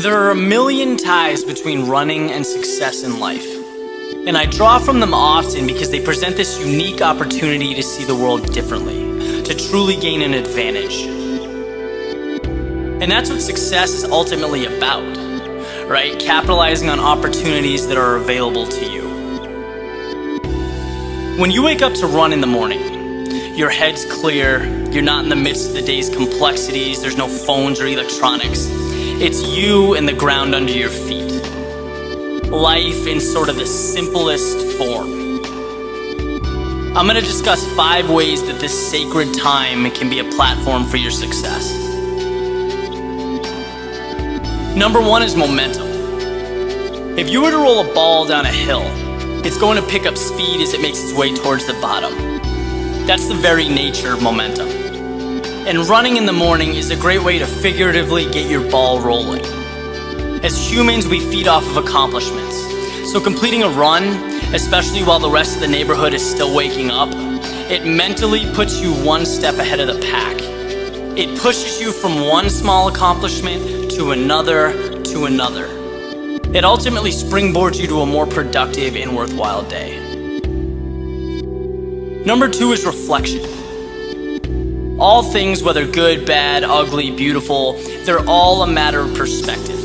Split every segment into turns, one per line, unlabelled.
There are a million ties between running and success in life, and I draw from them often because they present this unique opportunity to see the world differently, to truly gain an advantage. And that's what success is ultimately about, right? Capitalizing on opportunities that are available to you. When you wake up to run in the morning, your head's clear, you're not in the midst of the day's complexities, there's no phones or electronics. It's you and the ground under your feet. Life in sort of the simplest form. I'm going to discuss 5 ways that this sacred time can be a platform for your success. Number 1 is momentum. If you were to roll a ball down a hill, it's going to pick up speed as it makes its way towards the bottom. That's the very nature of momentum. And running in the morning is a great way to figuratively get your ball rolling. As humans, we feed off of accomplishments. So completing a run, especially while the rest of the neighborhood is still waking up, it mentally puts you one step ahead of the pack. It pushes you from one small accomplishment to another to another. It ultimately springboards you to a more productive and worthwhile day. Number 2 is reflection. All things, whether good, bad, ugly, beautiful, they're all a matter of perspective.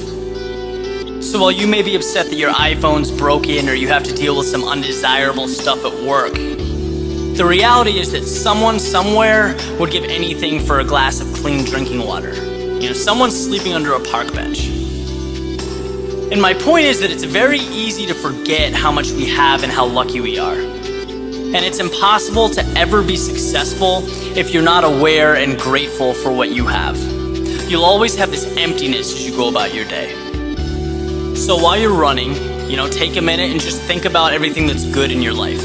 So while you may be upset that your iPhone's broken or you have to deal with some undesirable stuff at work, the reality is that someone somewhere would give anything for a glass of clean drinking water. Someone's sleeping under a park bench. And my point is that it's very easy to forget how much we have and how lucky we are. And it's impossible to ever be successful if you're not aware and grateful for what you have. You'll always have this emptiness as you go about your day. So while you're running, take a minute and just think about everything that's good in your life.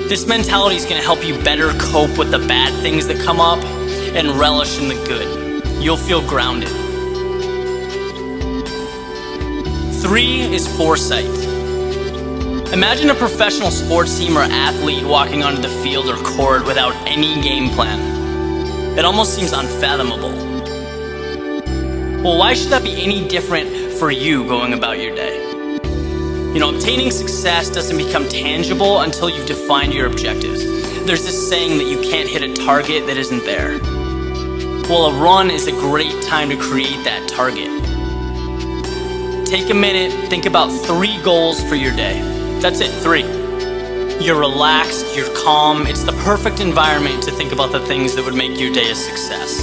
This mentality is going to help you better cope with the bad things that come up and relish in the good. You'll feel grounded. 3 is foresight. Imagine a professional sports team or athlete walking onto the field or court without any game plan. It almost seems unfathomable. Well, why should that be any different for you going about your day? Obtaining success doesn't become tangible until you've defined your objectives. There's this saying that you can't hit a target that isn't there. Well, a run is a great time to create that target. Take a minute, think about 3 goals for your day. That's it, 3. You're relaxed, you're calm, it's the perfect environment to think about the things that would make your day a success.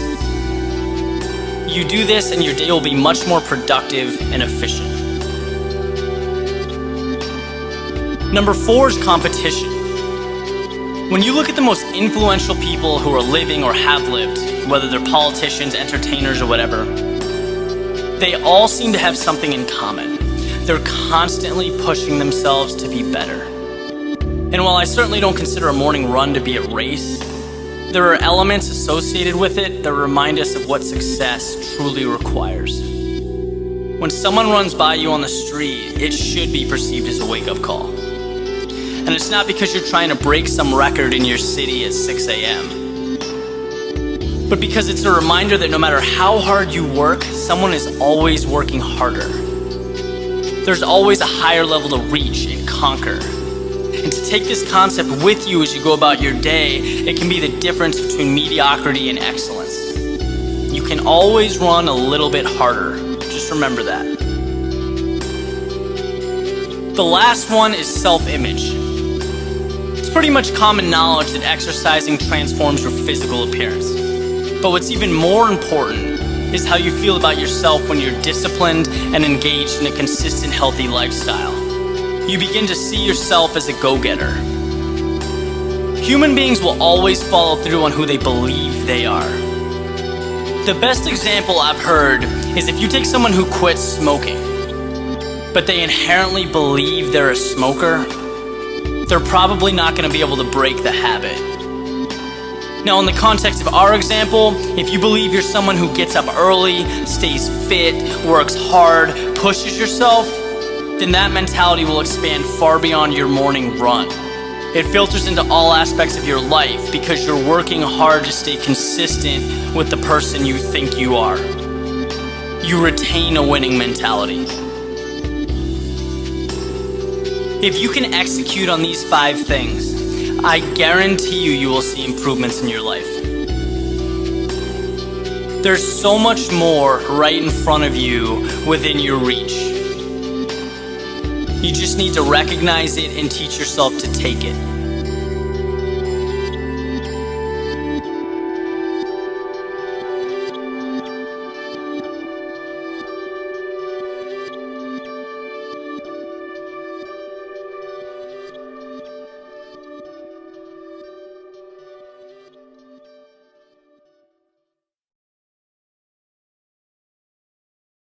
You do this and your day will be much more productive and efficient. Number 4 is competition. When you look at the most influential people who are living or have lived, whether they're politicians, entertainers, or whatever, they all seem to have something in common. They're constantly pushing themselves to be better. And while I certainly don't consider a morning run to be a race, there are elements associated with it that remind us of what success truly requires. When someone runs by you on the street, it should be perceived as a wake-up call. And it's not because you're trying to break some record in your city at 6 a.m., but because it's a reminder that no matter how hard you work, someone is always working harder. There's always a higher level to reach and conquer. And to take this concept with you as you go about your day, it can be the difference between mediocrity and excellence. You can always run a little bit harder. Just remember that. The last one is self-image. It's pretty much common knowledge that exercising transforms your physical appearance. But what's even more important is how you feel about yourself when you're disciplined and engaged in a consistent, healthy lifestyle. You begin to see yourself as a go-getter. Human beings will always follow through on who they believe they are. The best example I've heard is if you take someone who quits smoking, but they inherently believe they're a smoker, they're probably not going to be able to break the habit. Now, in the context of our example, if you believe you're someone who gets up early, stays fit, works hard, pushes yourself, then that mentality will expand far beyond your morning run. It filters into all aspects of your life because you're working hard to stay consistent with the person you think you are. you retain a winning mentality. If you can execute on these 5 things, I guarantee you will see improvements in your life. There's so much more right in front of you within your reach. You just need to recognize it and teach yourself to take it.